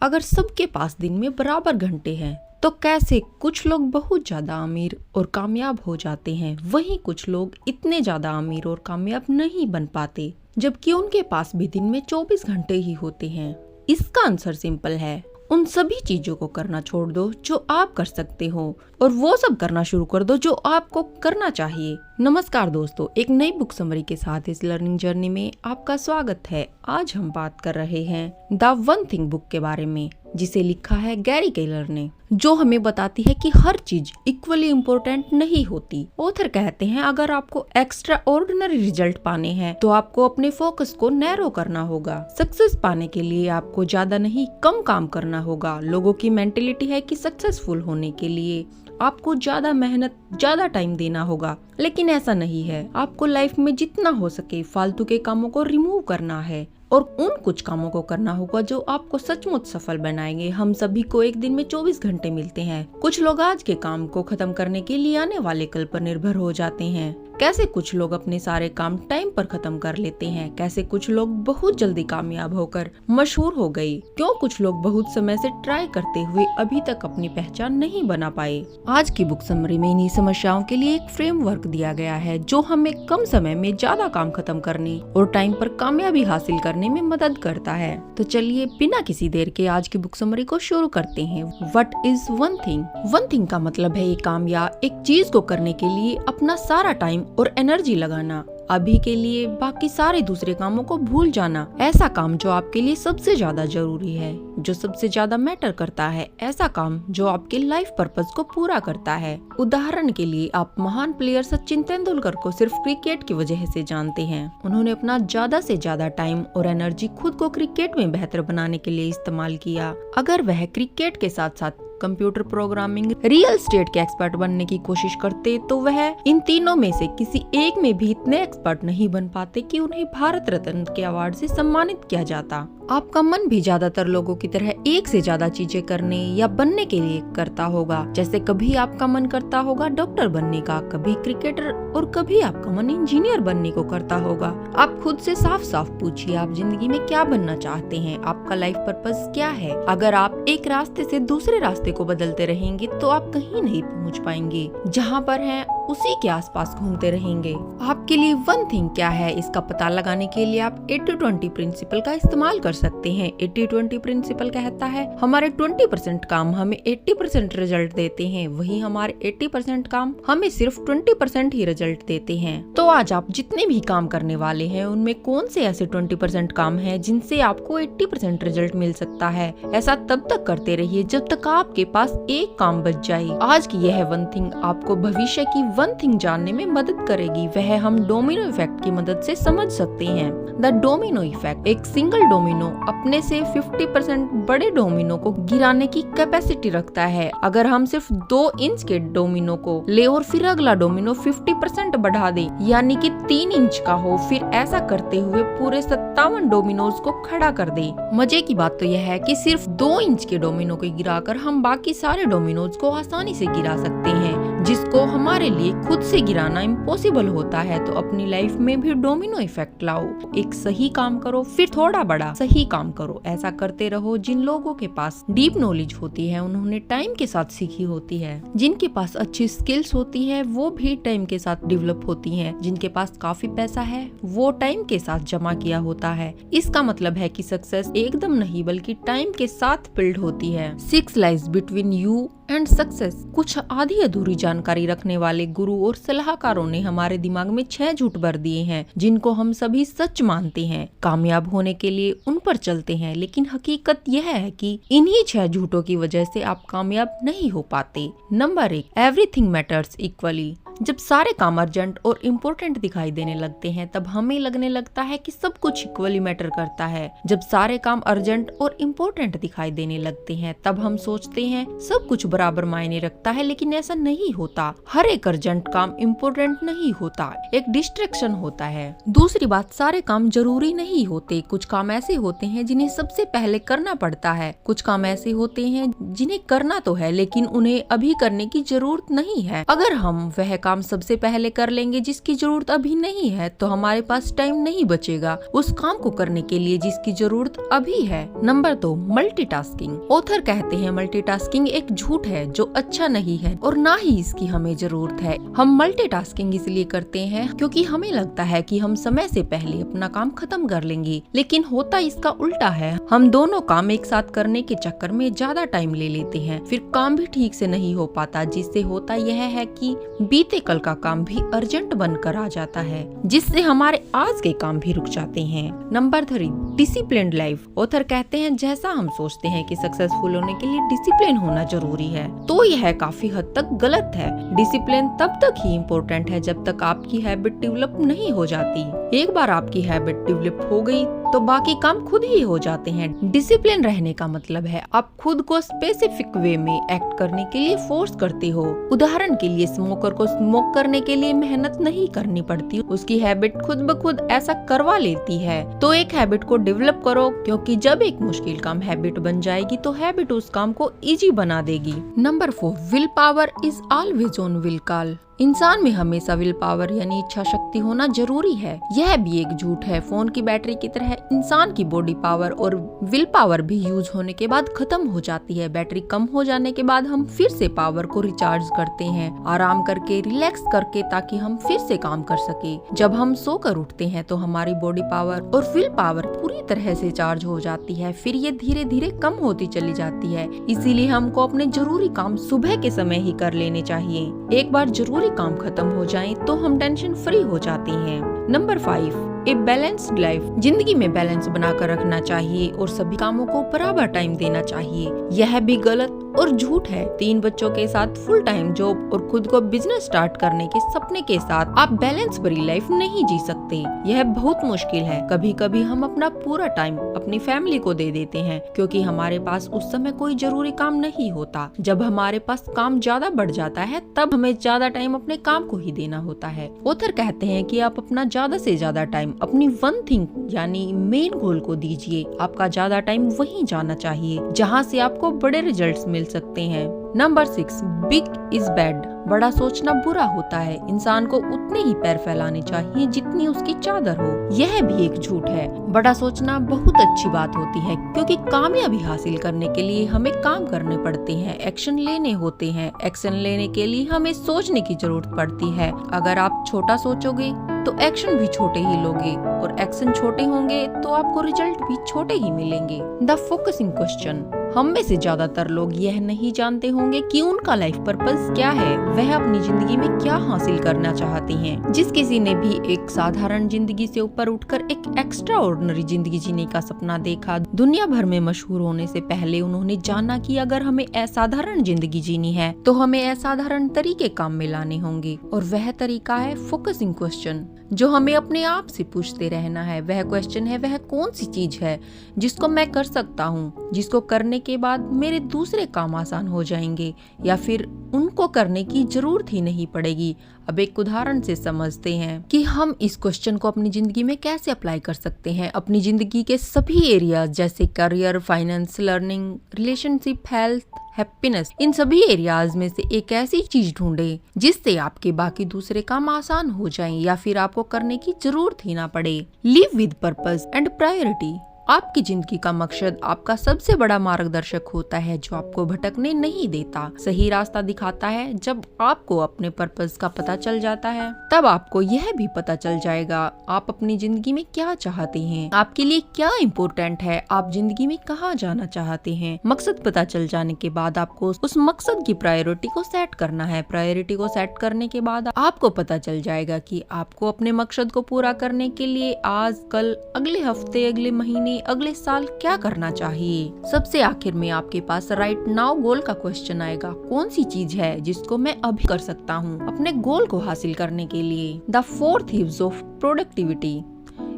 अगर सबके पास दिन में बराबर घंटे हैं तो कैसे कुछ लोग बहुत ज्यादा अमीर और कामयाब हो जाते हैं, वहीं कुछ लोग इतने ज्यादा अमीर और कामयाब नहीं बन पाते, जबकि उनके पास भी दिन में 24 घंटे ही होते हैं। इसका आंसर सिंपल है, उन सभी चीजों को करना छोड़ दो जो आप कर सकते हो और वो सब करना शुरू कर दो जो आपको करना चाहिए। नमस्कार दोस्तों, एक नई बुक समरी के साथ इस लर्निंग जर्नी में आपका स्वागत है। आज हम बात कर रहे हैं द वन थिंग बुक के बारे में, जिसे लिखा है गैरी केलर ने, जो हमें बताती है कि हर चीज इक्वली इम्पोर्टेंट नहीं होती। ऑथर कहते हैं अगर आपको एक्स्ट्रा ऑर्डिनरी रिजल्ट पाने हैं तो आपको अपने फोकस को नैरो करना होगा। सक्सेस पाने के लिए आपको ज्यादा नहीं कम काम करना होगा। लोगों की मेंटेलिटी है कि सक्सेसफुल होने के लिए आपको ज्यादा मेहनत ज्यादा टाइम देना होगा, लेकिन ऐसा नहीं है। आपको लाइफ में जितना हो सके फालतू के कामों को रिमूव करना है और उन कुछ कामों को करना होगा जो आपको सचमुच सफल बनाएंगे। हम सभी को एक दिन में 24 घंटे मिलते हैं। कुछ लोग आज के काम को खत्म करने के लिए आने वाले कल पर निर्भर हो जाते हैं। कैसे कुछ लोग अपने सारे काम टाइम पर खत्म कर लेते हैं। कैसे कुछ लोग बहुत जल्दी कामयाब होकर मशहूर हो गए। क्यों कुछ लोग बहुत समय से ट्राई करते हुए अभी तक अपनी पहचान नहीं बना पाए। आज की बुक समरी में इन्हीं समस्याओं के लिए एक फ्रेमवर्क दिया गया है जो हमें कम समय में ज्यादा काम खत्म करने और टाइम पर कामयाबी हासिल करने में मदद करता है। तो चलिए बिना किसी देर के आज की बुक समरी को शुरू करते हैं। What is one thing? One thing का मतलब है एक काम या एक चीज को करने के लिए अपना सारा टाइम और एनर्जी लगाना। अभी के लिए बाकी सारे दूसरे कामों को भूल जाना। ऐसा काम जो आपके लिए सबसे ज्यादा जरूरी है, जो सबसे ज्यादा मैटर करता है। ऐसा काम जो आपके लाइफ पर्पस को पूरा करता है। उदाहरण के लिए आप महान प्लेयर सचिन तेंदुलकर को सिर्फ क्रिकेट की वजह से जानते हैं। उन्होंने अपना ज्यादा से ज्यादा टाइम और एनर्जी खुद को क्रिकेट में बेहतर बनाने के लिए इस्तेमाल किया। अगर वह क्रिकेट के साथ साथ कंप्यूटर प्रोग्रामिंग, रियल एस्टेट के एक्सपर्ट बनने की कोशिश करते तो वह इन तीनों में से किसी एक में भी इतने एक्सपर्ट नहीं बन पाते कि उन्हें भारत रत्न के अवार्ड से सम्मानित किया जाता। आपका मन भी ज्यादातर लोगों की तरह एक से ज्यादा चीजें करने या बनने के लिए करता होगा। जैसे कभी आपका मन करता होगा डॉक्टर बनने का, कभी क्रिकेटर और कभी आपका मन इंजीनियर बनने को करता होगा। आप खुद से साफ साफ पूछिए, आप जिंदगी में क्या बनना चाहते हैं? आपका लाइफ पर्पस क्या है? अगर आप एक रास्ते से दूसरे रास्ते को बदलते रहेंगे तो आप कहीं नहीं पहुंच पाएंगे। जहां पर हैं उसी के आसपास घूमते रहेंगे। आपके लिए वन थिंग क्या है, इसका पता लगाने के लिए आप 80-20 प्रिंसिपल का इस्तेमाल कर सकते हैं। 80-20 प्रिंसिपल कहता है हमारे 20% काम हमें 80% रिजल्ट देते हैं, वही हमारे 80% काम हमें सिर्फ 20% ही रिजल्ट देते हैं। तो आज आप जितने भी काम करने वाले हैं उनमें कौन से ऐसे 20% काम हैं जिनसे आपको 80% रिजल्ट मिल सकता है। ऐसा तब तक करते रहिए जब तक आपके पास एक काम बच जाए। आज की यह वन थिंग आपको भविष्य की वन थिंग जानने में मदद करेगी। वह हम डोमिनो इफेक्ट की मदद से समझ सकते हैं। द डोमिनो इफेक्ट, एक सिंगल डोमिनो अपने से 50% बड़े डोमिनो को गिराने की कैपेसिटी रखता है। अगर हम सिर्फ 2 इंच के डोमिनो को ले और फिर अगला डोमिनो 50% बढ़ा दे, यानी कि 3 इंच का हो, फिर ऐसा करते हुए पूरे 57 डोमिनोज को खड़ा कर दे। मजे की बात तो यह है कि सिर्फ 2 इंच के डोमिनो को गिराकर हम बाकी सारे डोमिनोज को आसानी से गिरा सकते हैं, जिसको हमारे लिए खुद से गिराना इम्पॉसिबल होता है। तो अपनी लाइफ में भी डोमिनो इफेक्ट लाओ। एक सही काम करो, फिर थोड़ा बड़ा सही काम करो। ऐसा करते रहो। जिन लोगों के पास डीप नॉलेज होती है उन्होंने टाइम के साथ सीखी होती है। जिनके पास अच्छी स्किल्स होती है वो भी टाइम के साथ डेवलप होती हैं। जिनके पास काफी पैसा है वो टाइम के साथ जमा किया होता है। इसका मतलब है कि सक्सेस एकदम नहीं बल्कि टाइम के साथ बिल्ड होती है। 6 lies between you and success. कुछ आधी अधूरी जानकारी रखने वाले गुरु और सलाहकारों ने हमारे दिमाग में 6 झूठ भर दिए हैं जिनको हम सभी सच मानते हैं। कामयाब होने के लिए उन पर चलते हैं, लेकिन हकीकत यह है कि इन्हीं 6 झूठों की वजह से आप कामयाब नहीं हो पाते। Number 1, everything matters equally. जब सारे काम अर्जेंट और इम्पोर्टेंट दिखाई देने लगते हैं तब हमें लगने लगता है कि सब कुछ इक्वली मैटर करता है। जब सारे काम अर्जेंट और इम्पोर्टेंट दिखाई देने लगते हैं तब हम सोचते हैं सब कुछ बराबर मायने रखता है, लेकिन ऐसा नहीं होता। हर एक अर्जेंट काम इम्पोर्टेंट नहीं होता, एक डिस्ट्रैक्शन होता है। दूसरी बात, सारे काम जरूरी नहीं होते। कुछ काम ऐसे होते हैं जिन्हें सबसे पहले करना पड़ता है। कुछ काम ऐसे होते हैं जिन्हें करना तो है लेकिन उन्हें अभी करने की जरूरत नहीं है। अगर हम वह काम सबसे पहले कर लेंगे जिसकी जरूरत अभी नहीं है तो हमारे पास टाइम नहीं बचेगा उस काम को करने के लिए जिसकी जरूरत अभी है। Number 2, multitasking. ऑथर कहते हैं मल्टीटास्किंग एक झूठ है जो अच्छा नहीं है और ना ही इसकी हमें जरूरत है। हम मल्टीटास्किंग इसलिए करते हैं क्योंकि हमें लगता है कि हम समय से पहले अपना काम खत्म कर लेंगे, लेकिन होता इसका उल्टा है। हम दोनों काम एक साथ करने के चक्कर में ज्यादा टाइम ले लेते हैं, फिर काम भी ठीक से नहीं हो पाता, जिससे होता यह है कि बीते कल का काम भी अर्जेंट बनकर आ जाता है, जिससे हमारे आज के काम भी रुक जाते हैं। Number 3, disciplined life. ऑथर कहते हैं जैसा हम सोचते हैं कि सक्सेसफुल होने के लिए डिसिप्लिन होना जरूरी है, तो यह काफी हद तक गलत है। डिसिप्लिन तब तक ही इम्पोर्टेंट है जब तक आपकी हैबिट डेवलप नहीं हो जाती। एक बार आपकी हैबिट डेवलप हो गई तो बाकी काम खुद ही हो जाते हैं। डिसिप्लिन रहने का मतलब है आप खुद को स्पेसिफिक वे में एक्ट करने के लिए फोर्स करते हो। उदाहरण के लिए स्मोकर को स्मोक करने के लिए मेहनत नहीं करनी पड़ती, उसकी हैबिट खुद ब खुद ऐसा करवा लेती है। तो एक हैबिट को डेवलप करो, क्योंकि जब एक मुश्किल काम हैबिट बन जाएगी तो हैबिट उस काम को इजी बना देगी। Number 4, will power is always on will call. इंसान में हमेशा विल पावर यानी इच्छा शक्ति होना जरूरी है। यह भी एक झूठ है। फोन की बैटरी की तरह इंसान की बॉडी पावर और विल पावर भी यूज होने के बाद खत्म हो जाती है। बैटरी कम हो जाने के बाद हम फिर से पावर को रिचार्ज करते हैं, आराम करके, रिलैक्स करके, ताकि हम फिर से काम कर सके। जब हम सोकर उठते हैं तो हमारी बॉडी पावर और विल पावर पूरी तरह से चार्ज हो जाती है, फिर ये धीरे धीरे कम होती चली जाती है। इसीलिए हमको अपने जरूरी काम सुबह के समय ही कर लेने चाहिए। एक बार जरूरी काम खत्म हो जाए तो हम टेंशन फ्री हो जाते हैं। Number 5, a balanced life. जिंदगी में बैलेंस बनाकर रखना चाहिए और सभी कामों को बराबर टाइम देना चाहिए। यह भी गलत और झूठ है। 3 बच्चों के साथ फुल टाइम जॉब और खुद को बिजनेस स्टार्ट करने के सपने के साथ आप बैलेंस भरी लाइफ नहीं जी सकते। यह बहुत मुश्किल है। कभी कभी हम अपना पूरा टाइम अपनी फैमिली को दे देते हैं क्योंकि हमारे पास उस समय कोई जरूरी काम नहीं होता। जब हमारे पास काम ज्यादा बढ़ जाता है तब हमें ज्यादा टाइम अपने काम को ही देना होता है। ऑथर कहते हैं कि आप अपना ज्यादा से ज्यादा टाइम अपनी वन थिंग यानी मेन गोल को दीजिए। आपका ज्यादा टाइम वहीं जाना चाहिए जहाँ से आपको बड़े रिजल्ट्स मिल सकते हैं। Number 6, big is bad. बड़ा सोचना बुरा होता है। इंसान को उतने ही पैर फैलाने चाहिए जितनी उसकी चादर हो। यह भी एक झूठ है। बड़ा सोचना बहुत अच्छी बात होती है क्योंकि कामयाबी हासिल करने के लिए हमें काम करने पड़ते हैं, एक्शन लेने होते हैं। एक्शन लेने के लिए हमें सोचने की जरूरत पड़ती है। अगर आप छोटा सोचोगे तो एक्शन भी छोटे ही लोगे और एक्शन छोटे होंगे तो आपको रिजल्ट भी छोटे ही मिलेंगे। The focusing question. हम में से ज्यादातर लोग यह नहीं जानते होंगे कि उनका लाइफ पर्पस क्या है, वह अपनी जिंदगी में क्या हासिल करना चाहते हैं। जिस किसी ने भी एक साधारण जिंदगी से ऊपर उठकर एक एक्स्ट्रा ऑर्डिनरी जिंदगी जीने का सपना देखा, दुनिया भर में मशहूर होने से पहले उन्होंने जाना कि अगर हमें असाधारण जिंदगी जीनी है तो हमें असाधारण तरीके काम में लाने होंगे, और वह तरीका है फोकसिंग क्वेश्चन, जो हमें अपने आप से पूछते रहना है। वह क्वेश्चन है, वह कौन सी चीज है जिसको मैं कर सकता हूँ, जिसको करने के बाद मेरे दूसरे काम आसान हो जाएंगे या फिर उनको करने की जरूरत ही नहीं पड़ेगी। अब एक उदाहरण से समझते हैं कि हम इस क्वेश्चन को अपनी जिंदगी में कैसे अप्लाई कर सकते हैं। अपनी जिंदगी के सभी एरियाज जैसे career, finance, learning, relationship, health, happiness, इन सभी एरियाज में से एक ऐसी चीज ढूंढे जिससे आपके बाकी दूसरे काम आसान हो जाएं या फिर आपको करने की जरूरत ही ना पड़े। Live with purpose and priority. आपकी जिंदगी का मकसद आपका सबसे बड़ा मार्गदर्शक होता है जो आपको भटकने नहीं देता, सही रास्ता दिखाता है। जब आपको अपने पर्पस का पता चल जाता है तब आपको यह भी पता चल जाएगा आप अपनी जिंदगी में क्या चाहते हैं, आपके लिए क्या इम्पोर्टेंट है, आप जिंदगी में कहाँ जाना चाहते हैं। मकसद पता चल जाने के बाद आपको उस मकसद की प्रायोरिटी को सेट करना है। प्रायोरिटी को सेट करने के बाद आपको पता चल जाएगा कि आपको अपने मकसद को पूरा करने के लिए आज, कल, अगले हफ्ते, अगले महीने, अगले साल क्या करना चाहिए। सबसे आखिर में आपके पास राइट नाउ गोल का क्वेश्चन आएगा। कौन सी चीज है जिसको मैं अभी कर सकता हूँ अपने गोल को हासिल करने के लिए। The 4 thieves of productivity.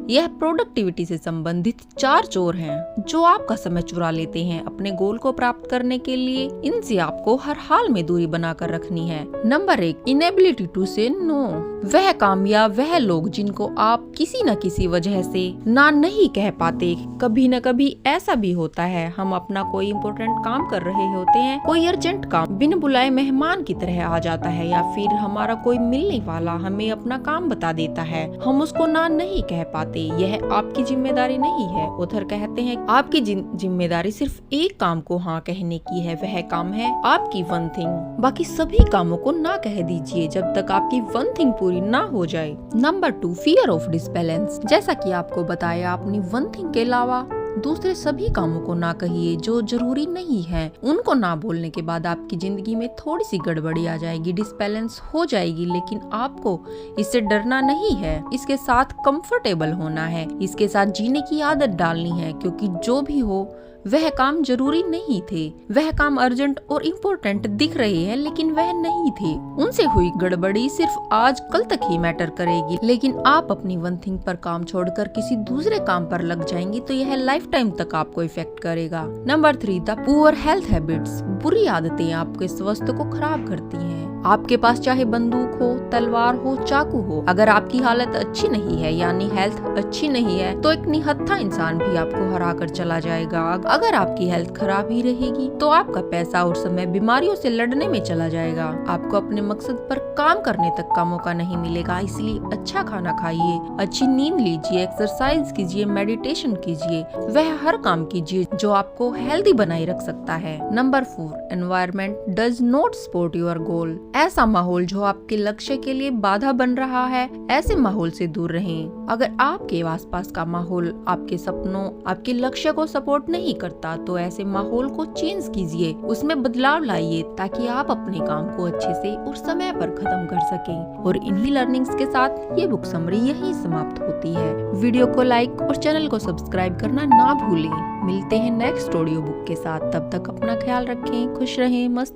यह प्रोडक्टिविटी से संबंधित 4 चोर हैं जो आपका समय चुरा लेते हैं। अपने गोल को प्राप्त करने के लिए इनसे आपको हर हाल में दूरी बनाकर रखनी है। नंबर 1, इनेबिलिटी टू से नो। वह काम या वह लोग जिनको आप किसी न किसी वजह से ना नहीं कह पाते। कभी न कभी ऐसा भी होता है, हम अपना कोई इम्पोर्टेंट काम कर रहे होते हैं, कोई अर्जेंट काम बिन बुलाए मेहमान की तरह आ जाता है, या फिर हमारा कोई मिलने वाला हमें अपना काम बता देता है, हम उसको ना नहीं कह पाते। यह आपकी जिम्मेदारी नहीं है। उधर कहते हैं आपकी जिम्मेदारी सिर्फ एक काम को हाँ कहने की है, वह काम है आपकी वन थिंग। बाकी सभी कामों को ना कह दीजिए जब तक आपकी वन थिंग पूरी ना हो जाए। Number 2, fear of disbalance. जैसा कि आपको बताया, अपनी वन थिंग के अलावा दूसरे सभी कामों को ना कहिए जो जरूरी नहीं है। उनको ना बोलने के बाद आपकी जिंदगी में थोड़ी सी गड़बड़ी आ जाएगी, डिसबैलेंस हो जाएगी, लेकिन आपको इससे डरना नहीं है। इसके साथ कंफर्टेबल होना है, इसके साथ जीने की आदत डालनी है, क्योंकि जो भी हो वह काम जरूरी नहीं थे। वह काम अर्जेंट और इम्पोर्टेंट दिख रहे हैं, लेकिन वह नहीं थे। उनसे हुई गड़बड़ी सिर्फ आज कल तक ही मैटर करेगी, लेकिन आप अपनी वन थिंग पर काम छोड़कर किसी दूसरे काम पर लग जाएंगी तो यह लाइफ टाइम तक आपको इफेक्ट करेगा। Number 3, the poor health habits. बुरी आदतें आपके स्वास्थ्य को खराब करती हैं। आपके पास चाहे बंदूक हो, तलवार हो, चाकू हो, अगर आपकी हालत अच्छी नहीं है, यानी हेल्थ अच्छी नहीं है, तो एक निहत्था इंसान भी आपको हरा कर चला जाएगा। अगर आपकी हेल्थ खराब ही रहेगी तो आपका पैसा और समय बीमारियों से लड़ने में चला जाएगा। आपको अपने मकसद पर काम करने तक का मौका नहीं मिलेगा। इसलिए अच्छा खाना खाइए, अच्छी नींद लीजिए, एक्सरसाइज कीजिए, मेडिटेशन कीजिए, वह हर काम कीजिए जो आपको हेल्दी बनाए रख सकता है। Number 4, environment does not support your goal. ऐसा माहौल जो आपके लक्ष्य के लिए बाधा बन रहा है, ऐसे माहौल से दूर रहें। अगर आपके आसपास का माहौल आपके सपनों, आपके लक्ष्य को सपोर्ट नहीं करता, तो ऐसे माहौल को चेंज कीजिए, उसमें बदलाव लाइए, ताकि आप अपने काम को अच्छे से और समय पर खत्म कर सकें। और इन्हीं लर्निंग्स के साथ ये बुक समरी यही समाप्त होती है। वीडियो को लाइक और चैनल को सब्सक्राइब करना ना भूलें। मिलते हैं नेक्स्ट ऑडियो बुक के साथ, तब तक अपना ख्याल रखें, खुश रहें, मस्त